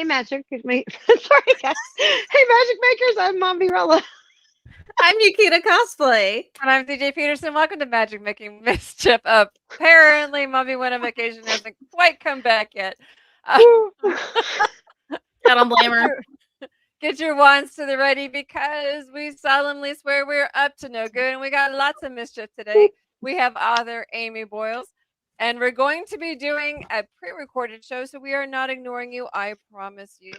Magic. Sorry, guys. Hey, Magic Makers. I'm Mombierella. I'm Ukita Cosplay. And I'm DJ Peterson. Welcome to Magic Making Mischief. Apparently, Mommy went on vacation hasn't quite come back yet. I don't blame her. Get your wands to the ready because we solemnly swear we're up to no good and we got lots of mischief today. We have author Amy Boyles and we're going to be doing a pre-recorded show, so we are not ignoring you. I promise you.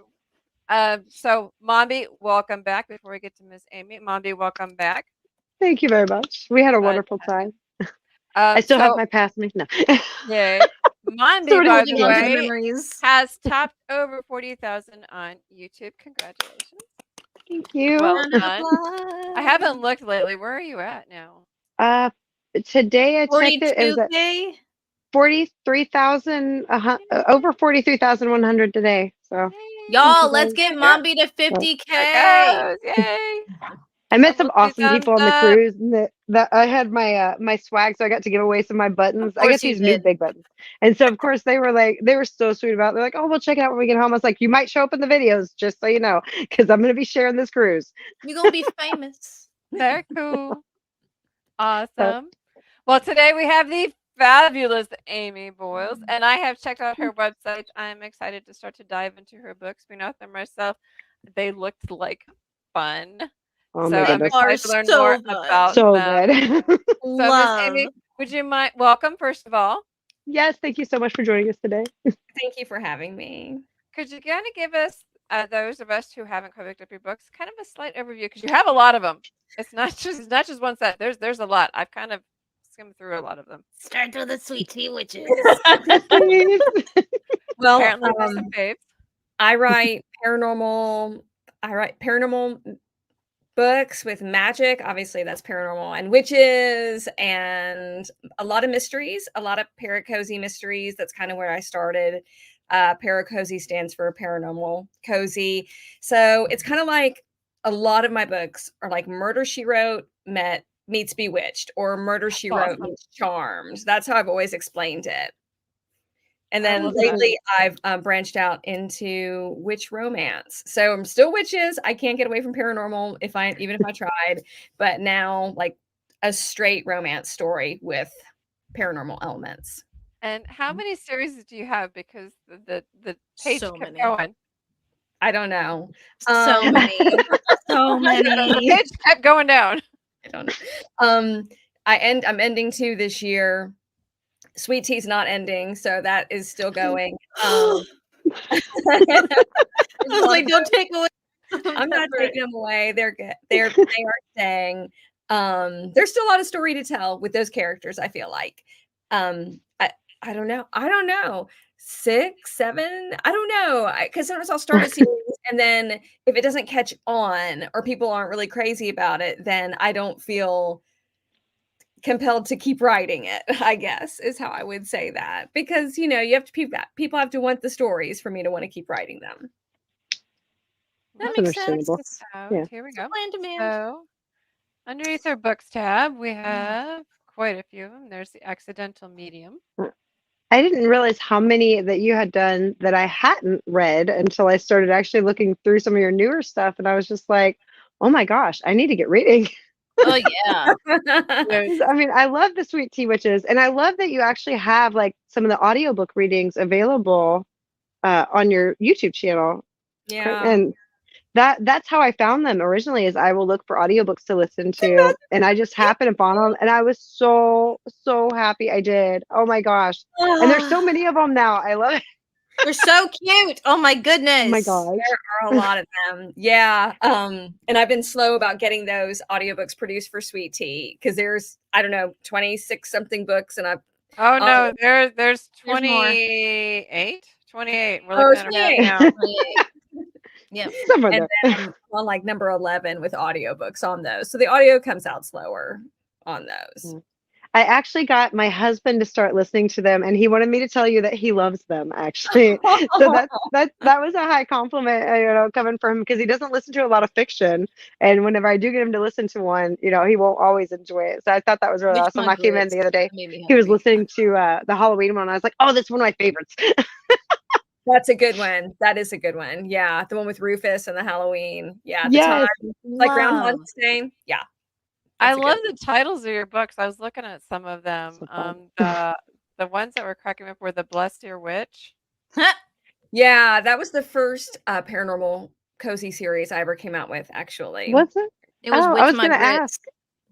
So Mombi, welcome back. Before we get to Miss Amy, Mombi, welcome back. Thank you very much. We had a wonderful time. I still have my past me. No. Yay. Mombi, by the way, memories. has topped over 40,000 on YouTube. Congratulations. Thank you. Well done. I haven't looked lately. Where are you at now? Today I checked it. It was at 43,000, over 43,100 today. So y'all, let's get Mombi to 50K. Yay! I met some awesome people on the cruise. And I had my my swag, so I got to give away some of my buttons. I got these new big buttons, and so of course they were so sweet about it. They're like, "Oh, we'll check it out when we get home." I was like, "You might show up in the videos, just so you know, because I'm gonna be sharing this cruise." You're gonna be famous. Very cool. Awesome. Well, today we have the fabulous Amy Boyles, and I have checked out her website. I'm excited to start to dive into her books. We know them myself. They looked like fun. Oh so I'm excited to learn more about them. Good. So Miss Amy, would you mind welcome first of all? Yes, thank you so much for joining us today. Thank you for having me. Could you kind of give us those of us who haven't picked up your books kind of a slight overview, because you have a lot of them. It's not just one set. There's a lot. I've kind of skimmed through a lot of them. Start with the Sweet Tea Witches. Well, apparently some faves. I write paranormal books with magic. Obviously, that's paranormal and witches, and a lot of mysteries, a lot of paracozy mysteries. That's kind of where I started. Paracozy stands for paranormal cozy. So it's kind of like a lot of my books are like Murder, She Wrote meets Bewitched, or Murder, She Wrote meets Charmed. That's how I've always explained it. And then lately I've branched out into witch romance. So I'm still witches. I can't get away from paranormal even if I tried, but now like a straight romance story with paranormal elements. And how many series do you have? Because the page kept going. I don't know. So many. The page kept going down. I don't know. I'm ending 2 this year. Sweet Tea's not ending, so that is still going. I was like, don't take away. I'm not taking them away. They're good. They are staying. There's still a lot of story to tell with those characters, I feel like. I don't know. 6, 7. I don't know. Because sometimes I'll start a series and then if it doesn't catch on or people aren't really crazy about it, then I don't feel compelled to keep writing it, I guess, is how I would say that. Because, you know, you have to people have to want the stories for me to want to keep writing them. That makes sense. Yeah. Here we go. So, underneath our books tab, we have quite a few of them. There's the Accidental Medium. I didn't realize how many that you had done that I hadn't read until I started actually looking through some of your newer stuff. And I was just like, oh my gosh, I need to get reading. Oh, yeah. I mean, I love the Sweet Tea Witches. And I love that you actually have like some of the audiobook readings available on your YouTube channel. Yeah. And that's how I found them originally, is I will look for audiobooks to listen to, and I just happened upon them, and I was so happy I did. Oh my gosh. And there's so many of them now. I love it. They're so cute. Oh my goodness. Oh my gosh. There are a lot of them. Yeah. And I've been slow about getting those audiobooks produced for Sweet Tea because there's, I don't know, 26 something books, and I've there's 28. 28. We're looking at it now. Yeah. And then I'm on like number 11 with audiobooks on those. So the audio comes out slower on those. I actually got my husband to start listening to them, and he wanted me to tell you that he loves them, actually. So that was a high compliment, coming from him, because he doesn't listen to a lot of fiction. And whenever I do get him to listen to one, he won't always enjoy it. So I thought that was really awesome. I came in the other day, he was listening to the Halloween one. I was like, oh, that's one of my favorites. That's a good one. That is a good one. Yeah, the one with Rufus and the Halloween. Yeah, at the time, Yes. like Groundhog's Day. Yeah, I that's a love good the titles of your books. I was looking at some of them. So fun. The ones that were cracking me up were the Blessed Ear Witch. Yeah, that was the first paranormal cozy series I ever came out with, actually. Was it? It was Oh, Witch I was My gonna Grits. ask.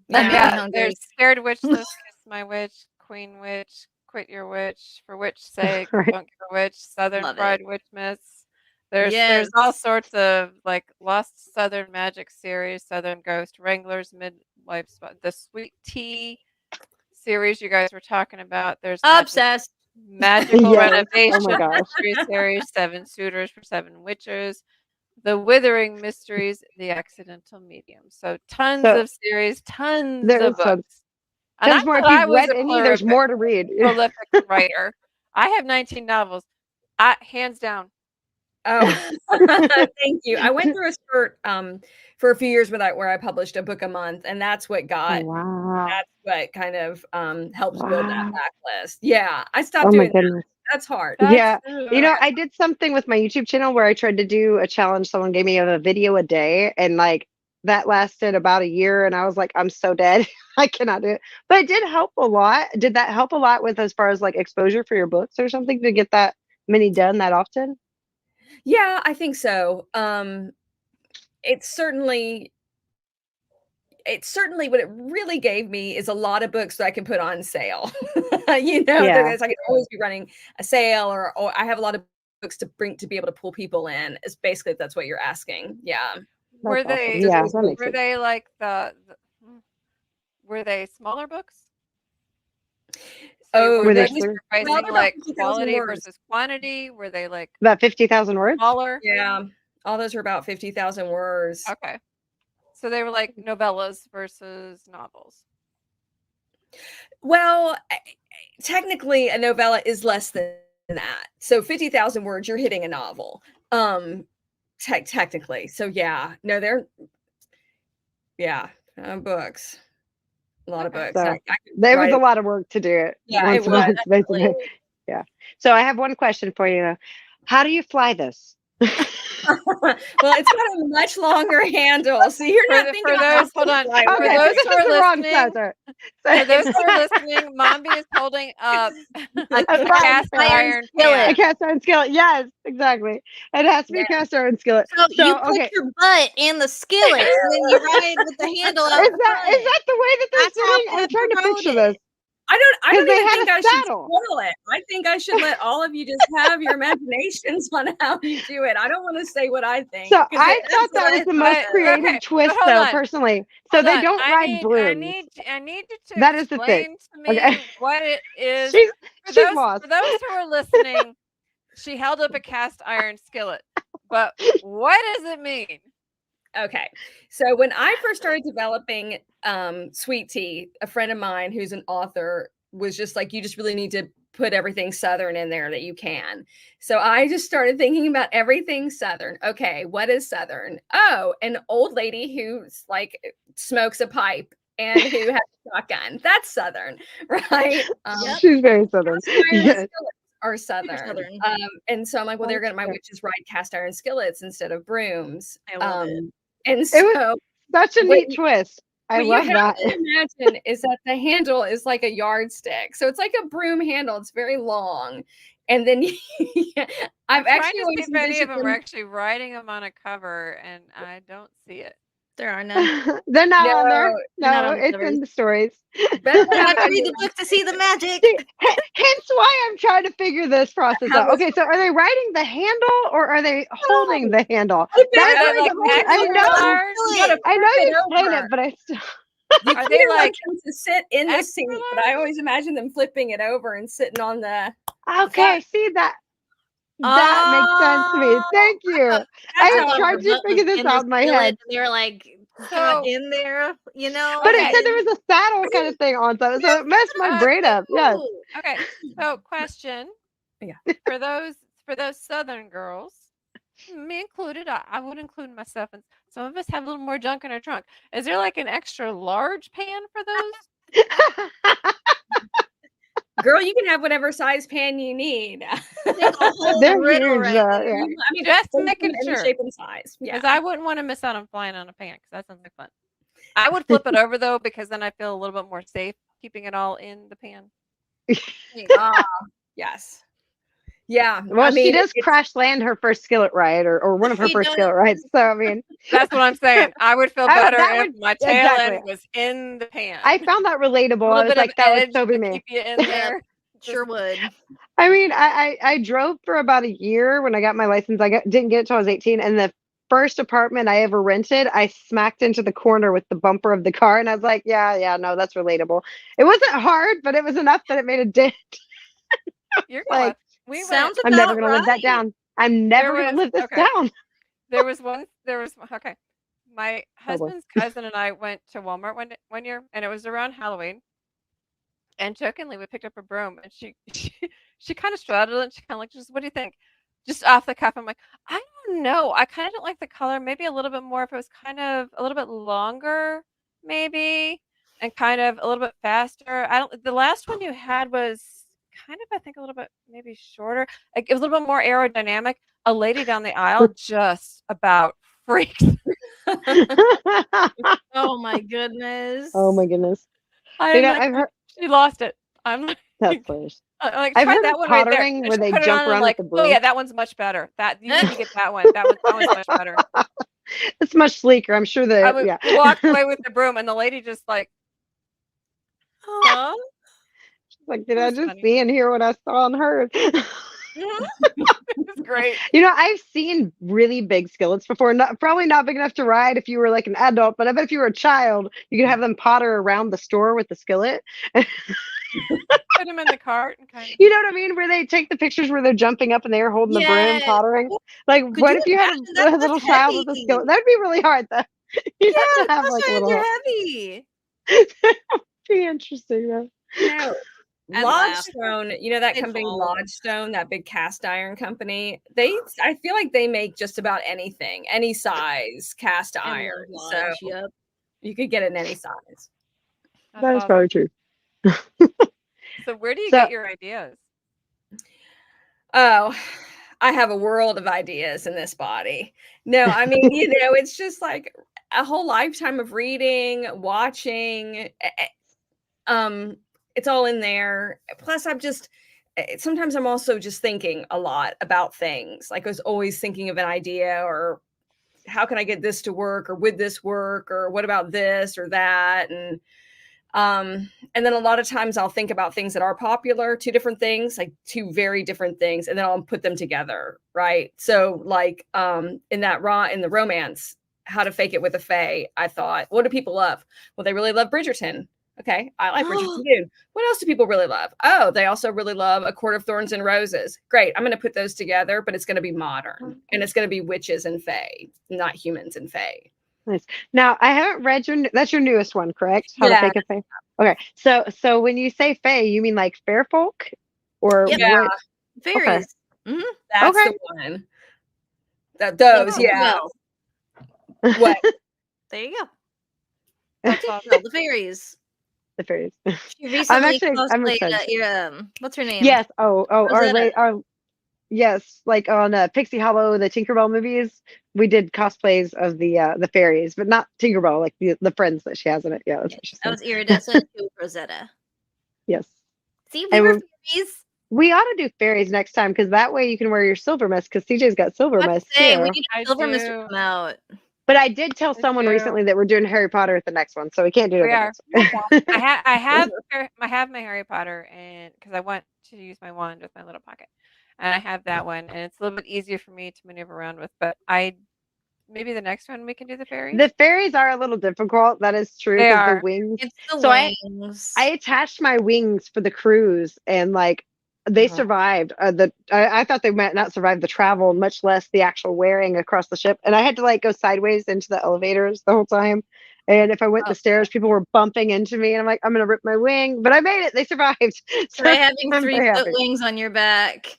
That made me Yeah, hungry. there's Scared Witch, Kiss My Witch, Queen Witch, Quit Your Witch, For Witch Sake, Right. Don't Give a Witch, Southern Love Fried it. Witch Myths. There's Yes. all sorts of like Lost Southern Magic series, Southern Ghost, Wranglers, Midwife Spot, the Sweet Tea series you guys were talking about. There's Obsessed. Magical Yes. Renovation Oh my gosh. Mystery Series, 7 Suitors for 7 Witches, The Withering Mysteries, The Accidental Medium. So tons So of series, tons there of is tons. books. And I Tons more. If thought I you've was read a any, there's more to read. prolific writer. I have 19 novels. Hands down. Oh, thank you. I went through a spurt for a few years where I published a book a month, and that's what Oh, wow. that's what kind of helped build that Wow. backlist. Yeah, I stopped Oh my doing that. goodness. That's hard. Yeah. That's You know, I did something with my YouTube channel where I tried to do a challenge. Someone gave me a video a day, and like that lasted about a year. And I was like, I'm so dead. I cannot do it. But it did help a lot. Did that help a lot with as far as like exposure for your books or something to get that many done that often? Yeah, I think so. It's certainly what it really gave me is a lot of books that I can put on sale. Yeah. I can always be running a sale, or I have a lot of books to bring to be able to pull people in. Is basically if that's what you're asking. Yeah. Were That's they awesome. Yeah, that makes were sense. they like were they smaller books? Oh, Were they just shorter? well, pricing they're about like 50,000 quality words. versus quantity? Were they like About 50,000 words? smaller? Yeah, all those are about 50,000 words. Okay. So they were like novellas versus novels. Well, technically, a novella is less than that. So 50,000 words, you're hitting a novel. Technically. So yeah, no, they're books. A lot of Okay. books. So I could there was write a it. lot of work to do it Yeah, once it a was. month, basically. Definitely. Yeah. So I have one question for you. How do you fly this? Well, it's got a much longer handle, so you're not thinking for about those, how hold on. fly For Okay, those this who is are the wrong listening, size. for those who are listening, Mombi is holding up A frying cast pan. iron skillet. A pan. cast iron skillet. Yes, exactly. It has to be Yeah. a cast iron skillet. So you So, put okay. your butt in the skillet, and then you ride with the handle out Is the that front. the way that they're That's how sitting? I'm trying to Pepper picture wrote this. it. I 'Cause don't they even had think a I should saddle. spoil it. I think I should let all of you just have your imaginations on how you do it. I don't want to say what I think. So 'cause I that's thought what that I was the thought. most creative Okay, twist, but hold though, on. personally. So Hold they on. don't ride brooms. I need you to That is the thing. explain to me Okay. what it is. She's lost. For those who are listening, she held up a cast iron skillet. But what does it mean? Okay. So when I first started developing Sweet Tea, a friend of mine who's an author was just like, you just really need to put everything Southern in there that you can. So I just started thinking about everything Southern. Okay, what is Southern? Oh, an old lady who's like smokes a pipe and who has a shotgun. That's Southern, right? Yep. She's very Southern. Cast iron Yes. skillets are Southern. Southern. And so I'm like, well, they're gonna my Okay. witches ride cast iron skillets instead of brooms. I love it. And It so was such a what neat twist. I what you love have that. to imagine is that the handle is like a yardstick. So it's like a broom handle. It's very long. And then I've I'm trying actually to see always if any of envisioned them are them. actually writing them on a cover, and I don't see it. There are none. They're not on there. They're not No, on the it's covers. in the stories. Better You have have to it read the book to see the magic. See, hence why I'm trying to figure this process Have out. a Okay, so are they riding the handle or are they holding the handle? Flip it That's Are really they the like question. I extra know, large? You gotta I know flip you it explained over. it, but I still. You Are kind they of want like them to sit in the extra seat, but I always imagine them flipping it over and sitting on the Okay, see that. That makes sense to me. Thank you. that's I I have how thought tried her to butt was figure this in the out in my skillet, head, and they were like got So in there, you know. but it okay. said there was a saddle kind of thing on top, so it messed my brain up. Yes. Ooh. Okay. So question. Yeah. For those Southern girls, me included, I would include myself, and some of us have a little more junk in our trunk. Is there like an extra large pan for those? Girl, you can have whatever size pan you need. Make a whole They're griddle huge, right yeah. I mean, Just fold them making in any sure. shape and size. Yeah. Because I wouldn't want to miss out on flying on a pan because that sounds like fun. I would flip it over though because then I feel a little bit more safe keeping it all in the pan. Yes. Yeah. Well, I mean, she does it's crash land her first skillet ride, or one of her She first does. skillet rides. So I mean, That's what I'm saying. I would feel better that if would my tail exactly. end was in the pan. I found that relatable. a I little was bit like, of that would edge so be to me. keep you in there. Sure would. I mean, I drove for about a year when I got my license. Didn't get it till I was 18, and the first apartment I ever rented, I smacked into the corner with the bumper of the car, and I was like, yeah, no, that's relatable. It wasn't hard, but it was enough that it made a dent. You're Like, gonna. We Sounds went. I'm never about gonna live that right. down. I'm never There gonna was live this okay. down. There was one. There was okay. My boy. husband's cousin and I went to Walmart one year, and it was around Halloween. And jokingly, we picked up a broom, and she kind of straddled it. And she kind of like, just what do you think? Just off the cuff, I'm like, I don't know. I kind of don't like the color. Maybe a little bit more if it was kind of a little bit longer, maybe, and kind of a little bit faster. I don't. The last one you had was kind of, I think, a little bit maybe shorter. Like it was a little bit more aerodynamic. A lady down the aisle just about freaked. Oh my goodness. Oh my goodness. I'm like, I've heard she lost it. I'm like, that's hilarious. like I've try heard that of one right there. pottering And where she they put it jump on and around like, with the oh broom. yeah, that one's much better. That you need to get that one. That one's much better. It's much sleeker. I'm sure that yeah. We walked away with the broom, and the lady just like, huh? Like, did It I was just funny. see and hear what I saw and heard? It's great. I've seen really big skillets before. Probably not big enough to ride if you were like an adult, but I bet if you were a child, you could have them potter around the store with the skillet. Put them in the cart and kind of. You know what I mean? Where they take the pictures where they're jumping up and they're holding the broom, Yes. pottering. Like, Could what you if you had imagine a that? little That's child with a heavy. skillet? That'd be really hard, though. You'd Yeah, have to have like a especially if little. they're heavy. Be interesting though. No. I'd laugh. Lodgestone, you know that They'd company fall. Lodgestone, that big cast iron company. I feel like they make just about anything, any size cast I love iron. So Lodge, yep. you could get it in any size. That's That is awesome. probably true. So where do you So- get your ideas? Oh, I have a world of ideas in this body. No, I mean, it's just like a whole lifetime of reading, watching. It's all in there. Plus, sometimes I'm also just thinking a lot about things. Like I was always thinking of an idea, or how can I get this to work, or would this work, or what about this or that, and then a lot of times I'll think about things that are popular, two different things, like two very different things, and then I'll put them together, right? So like in the romance, How to Fake It with a Fae, I thought, what do people love? Well, they really love Bridgerton. Okay, I like Bridgerton too. What else do people really love? Oh, they also really love A Court of Thorns and Roses. Great, I'm going to put those together, but it's going to be modern, and it's going to be witches and fae, not humans and fae. Nice. Now, I haven't read that's your newest one, correct? How Yeah. to Fake a Fae. Okay, so when you say fae, you mean like fair folk, or Yep. Yeah. what? Fairies. That's Okay. the one. Those, Oh, yeah. well, What? there you go. That's awesome. No, the fairies. The fairies. She recently I'm cosplayed excited. what's her name? Yes. Oh, Rosetta. yes, like on Pixie Hollow, the Tinkerbell movies, we did cosplays of the fairies, but not Tinkerbell, like the friends that she has in it. Yeah, that's what she I said. was iridescent to Rosetta. Yes. See, we And were we- fairies. We ought to do fairies next time because that way you can wear your silver mist because CJ's got silver I'd mist say too. we need I a silver mist do. to come out. But I did tell I someone do. recently that we're doing Harry Potter at the next one, so we can't do it. We at are. the next one. I have my Harry Potter, and because I want to use my wand with my little pocket, and I have that one, and it's a little bit easier for me to maneuver around with. But maybe the next one we can do the fairies. The fairies are a little difficult. That is true. They 'Cause are. the wings. It's the So wings. I attached my wings for the cruise, and like they survived. I thought they might not survive the travel, much less the actual wearing across the ship. And I had to like go sideways into the elevators the whole time. And if I went the stairs, people were bumping into me, and I'm like, I'm gonna rip my wing, but I made it. They survived. Try having I'm very 3-foot happy. wings on your back.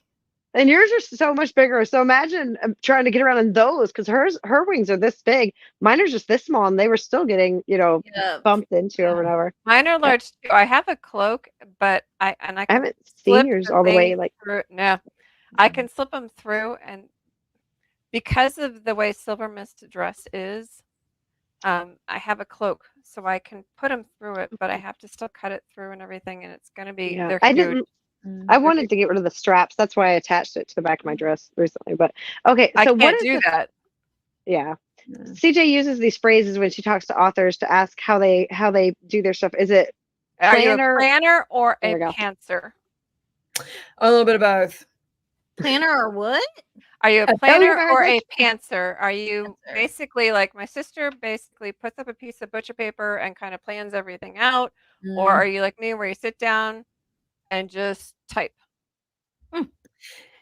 And yours are so much bigger. So imagine trying to get around in those because her wings are this big. Mine are just this small, and they were still getting Yeah. bumped into or whatever. Mine are Yeah. large too. I have a cloak, but I I can haven't seen slip yours the all the way. thing Like, through. No, I can slip them through, and because of the way Silver Mist dress is, I have a cloak, so I can put them through it, but I have to still cut it through and everything, and it's gonna be yeah, they're I huge. didn't. I They're wanted to get rid of the straps. That's why I attached it to the back of my dress recently. But okay, I so what can't is do the? that. Yeah, Mm. CJ uses these phrases when she talks to authors to ask how they do their stuff. Is it Are you a planner? planner or There a we go. pantser? A little bit of both. Planner or what? Are you a Oh, you planner haven't heard or this? a pantser? Are you Pantser. basically like my sister basically puts up a piece of butcher paper and kind of plans everything out? Or Mm. are you like me where you sit down and just type?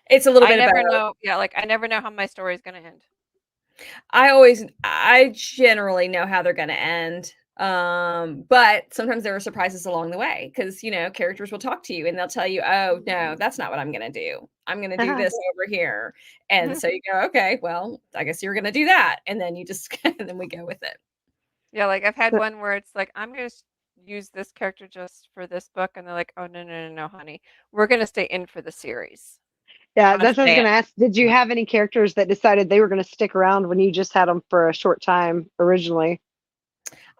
It's a little I bit of never both. know. Yeah, like I never know how my story is going to end. I generally know how they're going to end. But sometimes there are surprises along the way because, characters will talk to you and they'll tell you, oh, no, that's not what I'm going to do. I'm going to do this over here. And so you go, okay, well, I guess you're going to do that. And then you just, and then we go with it. Yeah, like I've had one where it's like, I'm going to use this character just for this book. And they're like, oh, no, no, no, no, honey. We're going to stay in for the series. Yeah, I'm going to that's what I was stay in. gonna ask. Did you have any characters that decided they were gonna stick around when you just had them for a short time originally?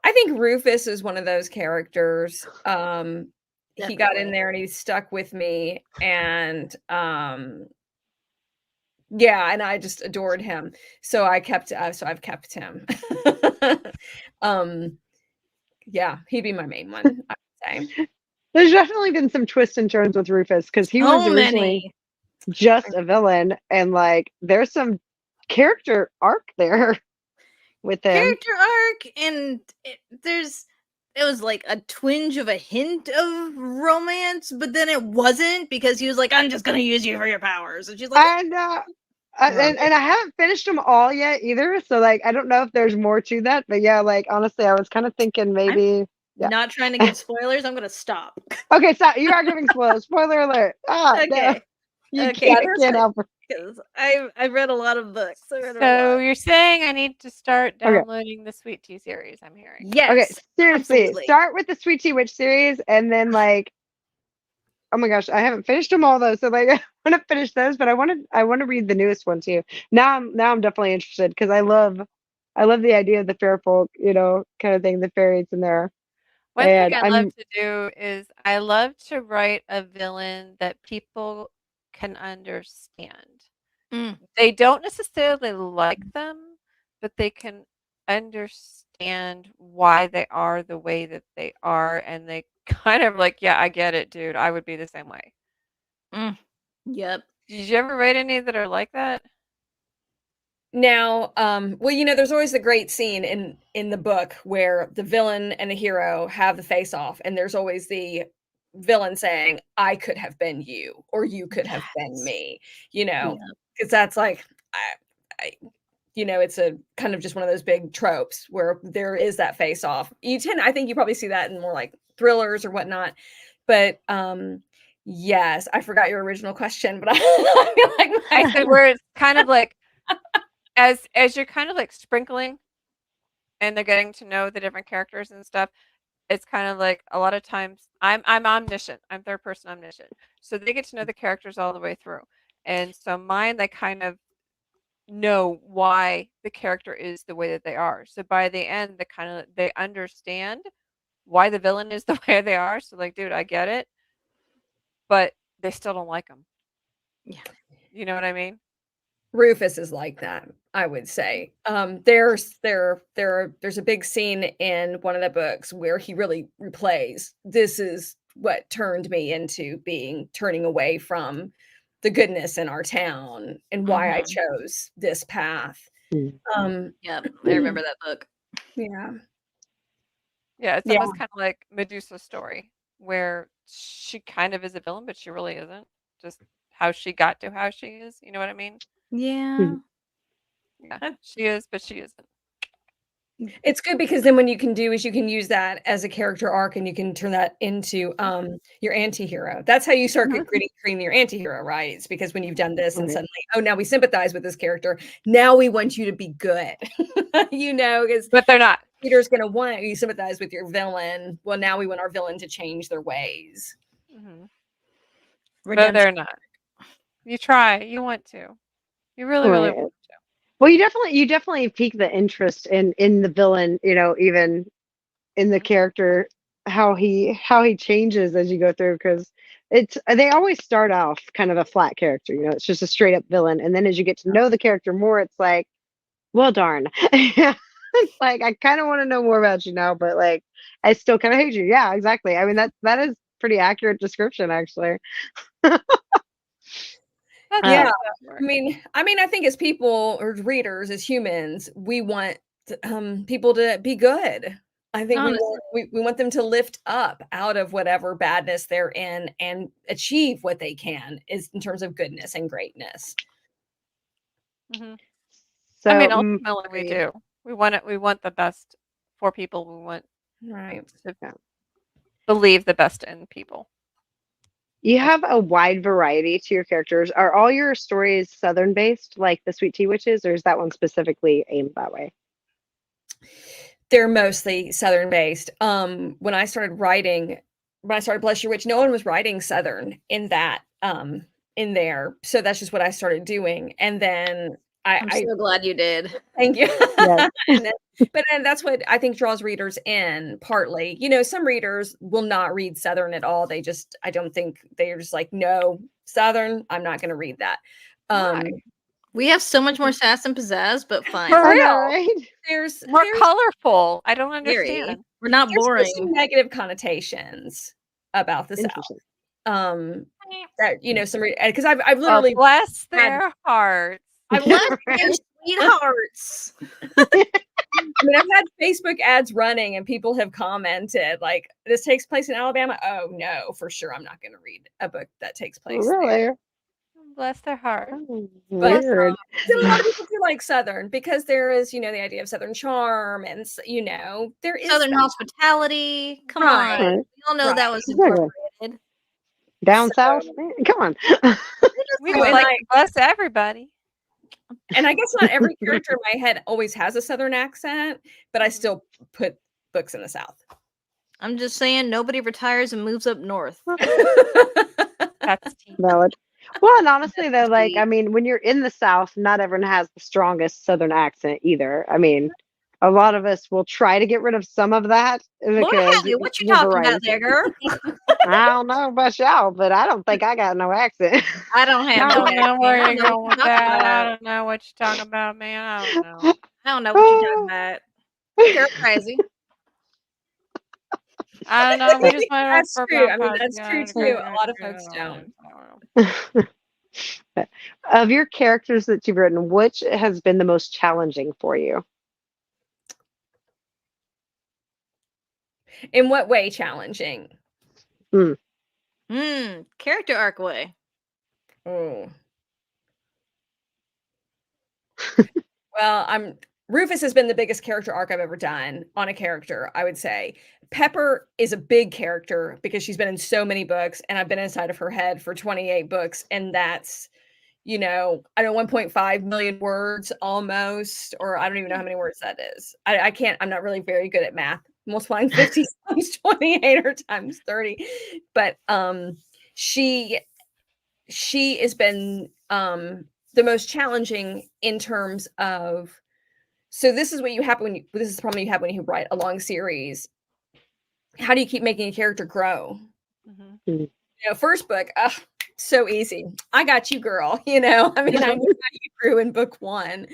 I think Rufus is one of those characters. He got in Definitely. there and he stuck with me. And yeah, and I just adored him. So I've kept him. Um, yeah, he'd be my main one, I would say. There's definitely been some twists and turns with Rufus because he was So originally many. just a villain, and like there's some character arc there with him. Character arc, and it was like a twinge of a hint of romance, but then it wasn't because he was like, I'm just gonna use you for your powers. And she's like, And and I haven't finished them all yet either, so like I don't know if there's more to that, but yeah, like honestly, I was kind of thinking maybe. Yeah. not trying to give spoilers, I'm gonna stop. Okay, stop. You are giving spoilers. Spoiler alert. No. Okay. You Okay. can't help it. Because I've read a lot of books. I read a So lot. you're saying I need to start Okay. downloading the Sweet Tea series, I'm hearing. Yes. Okay, seriously, absolutely. start with the Sweet Tea Witch series, and then like, oh my gosh, I haven't finished them all though, so like I want to finish those, but I want to read the newest one too. Now I'm definitely interested because I love the idea of the fair folk, kind of thing, the fairies in there. One And thing I love to do is I love to write a villain that people can understand. They don't necessarily like them, but they can understand why they are the way that they are, and they kind of like, yeah, I get it, dude. I would be the same way. Yep. Did you ever write any that are like that? Now, well, there's always the great scene in the book where the villain and the hero have the face off, and there's always the villain saying, "I could have been you," or "You could have been me," because that's like, I, it's a kind of just one of those big tropes where there is that face off. I think you probably see that in more like thrillers or whatnot, but yes, I forgot your original question, but I feel like I said where it's kind of like as you're kind of like sprinkling and they're getting to know the different characters and stuff, it's kind of like a lot of times I'm omniscient. I'm third person omniscient. So they get to know the characters all the way through. And so mine, they kind of know why the character is the way that they are. So by the end, they understand why the villain is the way they are. So like, dude, I get it, but they still don't like him. Yeah. You know what I mean? Rufus is like that, I would say. There's a big scene in one of the books where he really replays, this is what turned me into turning away from the goodness in our town and why I chose this path. Yep. I remember that book. Yeah. Yeah, it's Yeah. almost kind of like Medusa's story, where she kind of is a villain, but she really isn't. Just how she got to how she is. You know what I mean? Yeah. Yeah, she is, but she isn't. It's good because then what you can do is you can use that as a character arc and you can turn that into your anti-hero. That's how you start creating your anti-hero, right? It's because when you've done this and Right. suddenly, oh, now we sympathize with this character. Now we want you to be good. Because But they're not. reader's gonna want you sympathize with your villain. Well, now we want our villain to change their ways. But they're not. You try. You want to. You really, really Right. want to. Well, you definitely pique the interest in the villain, even in the character, how he changes as you go through, because they always start off kind of a flat character, it's just a straight up villain, and then as you get to know the character more, it's like, well, darn. It's like, I kind of want to know more about you now, but like, I still kind of hate you. Yeah, exactly. I mean, that is pretty accurate description, actually. Yeah. I mean, I think as people or readers, as humans, we want people to be good. I think we want them to lift up out of whatever badness they're in and achieve what they can is in terms of goodness and greatness. So, I mean, ultimately we do. We want it. We want the best for people. We want to believe the best in people. You have a wide variety to your characters. Are all your stories Southern based, like the Sweet Tea Witches, or is that one specifically aimed that way? They're mostly Southern based. When I started Bless Your Witch, no one was writing Southern in that in there. So that's just what I started doing. And then I'm so glad you did. Thank you. Yes. But that's what I think draws readers in partly. Some readers will not read Southern at all. I don't think they're just like, no, Southern, I'm not going to read that. We have so much more sass and pizzazz, but fine. For real. Right? There's more colorful. I don't understand. We're not boring. Some negative connotations about the South. That some because I've literally bless their hearts. I love their sweethearts. I've had Facebook ads running and people have commented like, this takes place in Alabama. Oh no, for sure. I'm not going to read a book that takes place there. Bless their heart. But a lot of people do like Southern because there is, the idea of Southern charm and, there is Southern hospitality. Come on. We all know that was incorporated. Down south? Come on. We would like to bless everybody. And I guess not every character in my head always has a Southern accent, but I still put books in the South. I'm just saying nobody retires and moves up north. That's valid. Well, and honestly, though, like, I mean, when you're in the South, not everyone has the strongest Southern accent either. I mean, a lot of us will try to get rid of some of that. What you talking about there, girl? I don't know about y'all, but I don't think I got no accent. I don't have I don't know where you're going with that. I don't know what you're talking about, man. I don't know. I don't know what you're talking about. You're crazy. I don't know. We just that's true. I mean, that's true too. A lot of folks don't. Of your characters that you've written, which has been the most challenging for you? In what way challenging? Character arc way. Oh. Well, Rufus has been the biggest character arc I've ever done on a character, I would say. Pepper is a big character because she's been in so many books and I've been inside of her head for 28 books. And that's, I don't know, 1.5 million words almost, or I don't even know how many words that is. I can't, I'm not really very good at math. Multiplying 50 times 28 or times 30. But she has been the most challenging in terms of, so this is what you have this is the problem you have when you write a long series. How do you keep making a character grow? First book, so easy. I got you, girl. I mean, I knew how you grew in book 1.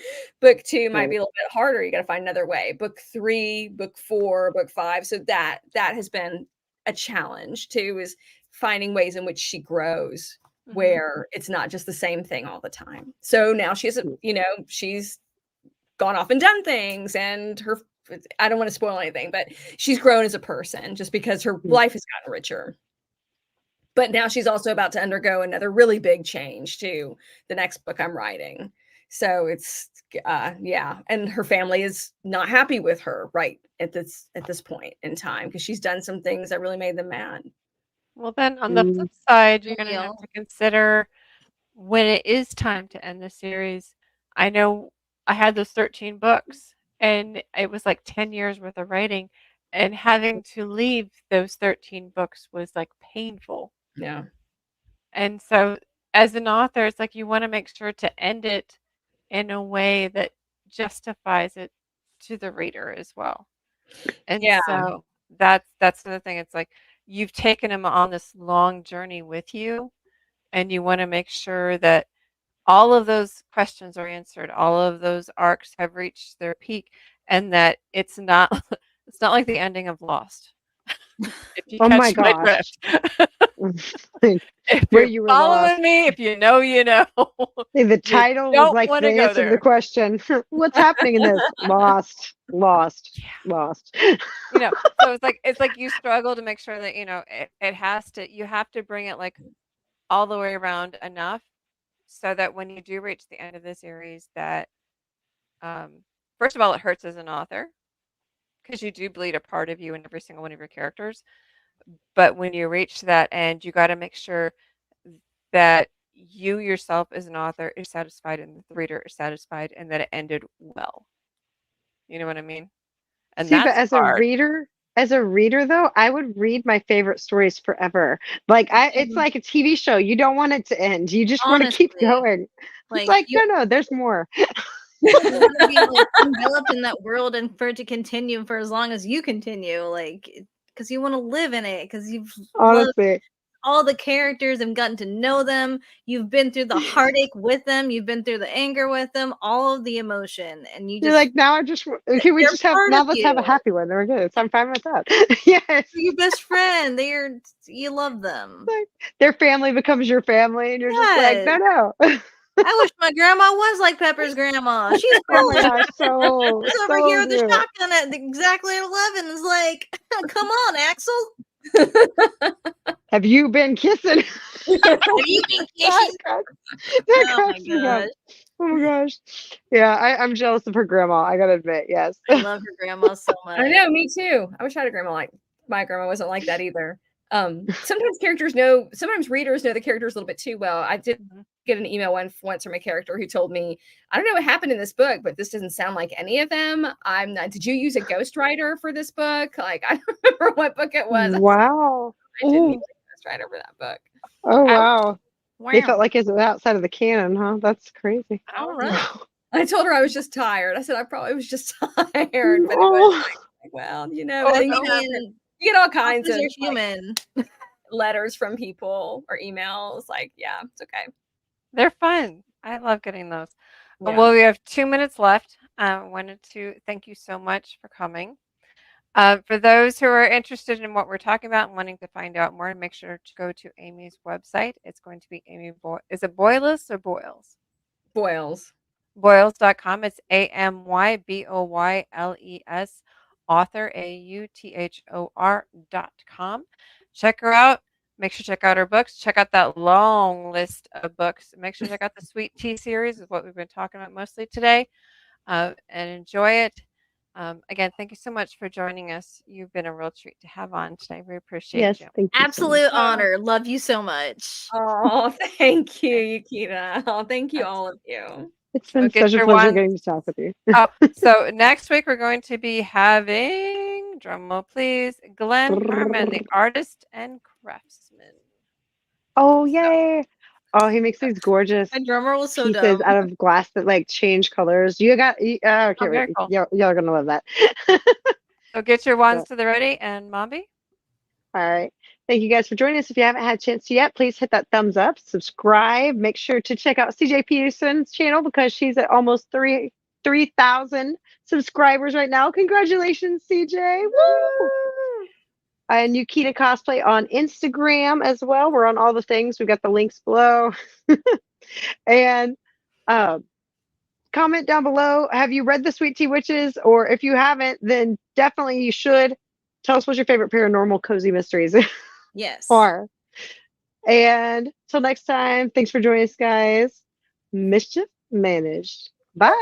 Book 2 might be a little bit harder. You got to find another way. Book 3, book 4, book 5. So that has been a challenge too, is finding ways in which she grows where it's not just the same thing all the time. So now she's gone off and done things, and I don't want to spoil anything, but she's grown as a person just because her life has gotten richer. But now she's also about to undergo another really big change to the next book I'm writing. So it's yeah, and her family is not happy with her right at this point in time because she's done some things that really made them mad. Well, then on the flip side, you're going to have to consider when it is time to end the series. I know I had those 13 books, and it was like 10 years worth of writing, and having to leave those 13 books was like painful. Yeah. And so, as an author, it's like you want to make sure to end it in a way that justifies it to the reader as well. And Yeah. so that's the thing. It's like you've taken them on this long journey with you, and you want to make sure that all of those questions are answered, all of those arcs have reached their peak, and that it's not it's not like the ending of Lost. If you Oh my catch my gosh. drift. If Where you're you were following lost. me, if you know, you know. The title was don't like wanna the go answer to the there. question. What's happening in this? Lost. You know, so it's like you struggle to make sure that, you know, it has to, you have to bring it like all the way around enough so that when you do reach the end of the series that first of all it hurts as an author because you do bleed a part of you in every single one of your characters. But when you reach that end, you got to make sure that you yourself as an author is satisfied and the reader is satisfied and that it ended well. You know what I mean? And See, but that's hard. as a reader though, I would read my favorite stories forever. Like it's like a TV show. You don't want it to end. You just want to keep Honestly, going. It's like, no, there's more. You want to be like enveloped in that world and for it to continue for as long as you continue, like because you want to live in it, because you've loved Honestly. all the characters and gotten to know them. You've been through the heartache with them. You've been through the anger with them. All of the emotion, and you You're just like, now I just can we they're just have part now of let's have a you. happy one. There we go. So I'm fine with that. Yes. They're your best friend. You love them. Like, their family becomes your family, and you're just like, Yes. no. I wish my grandma was like Pepper's grandma. She's Oh my gosh, so She's over so here with the cute. shotgun at exactly 11. Is like, come on, Axel. Have you been kissing? Have you been kissing? That cracks me up. Oh my gosh. Yeah, I'm jealous of her grandma. I gotta admit, yes. I love her grandma so much. I know, me too. I wish I had a grandma like my grandma wasn't like that either. Sometimes readers know the characters a little bit too well. I did get an email once from a character who told me, I don't know what happened in this book, but this doesn't sound like any of them. I'm not, did you use a ghostwriter for this book? Like, I don't remember what book it was. Wow. I didn't use a ghostwriter for that book. Oh wow. Wow. They felt like it was outside of the canon, huh? That's crazy. All right. I told her I was just tired. I said I probably was just tired, but it Oh. was like, well, you know, you get all kinds of human letters from people or emails. Like, yeah, it's okay. They're fun. I love getting those. Yeah. Well, we have 2 minutes left. I wanted to thank you so much for coming. For those who are interested in what we're talking about and wanting to find out more, make sure to go to Amy's website. It's going to be Amy Boyles. Is it Boyles or Boyles? Boyles. Boyles.com. It's AMYBOYLES, author, AUTHOR.com. Check her out. Make sure to check out her books. Check out that long list of books. Make sure to check out the Sweet Tea series, is what we've been talking about mostly today, and enjoy it. Again, thank you so much for joining us. You've been a real treat to have on today. We appreciate you. Thank you. Absolute honor. Love you so much. Oh, thank you, Ukita. Oh, thank you, all of you. It's been such a pleasure getting to talk with you. So next week we're going to be having, drum roll please, Glenn Harmon, the artist and craftsman. Oh, yay. Oh, he makes these gorgeous drummer was so pieces out of glass that like change colors. I can't wait. Cool. Y'all are gonna love that. So get your wands to the ready, and Mombi. All right. Thank you guys for joining us. If you haven't had a chance to yet, please hit that thumbs up, subscribe. Make sure to check out CJ Peterson's channel because she's at almost 3,000 subscribers right now. Congratulations, CJ. Woo! And Ukita Cosplay on Instagram as well. We're on all the things. We've got the links below. And comment down below. Have you read the Sweet Tea Witches? Or if you haven't, then definitely you should. Tell us what your favorite paranormal cozy mysteries are. And till next time, thanks for joining us, guys. Mischief managed. Bye.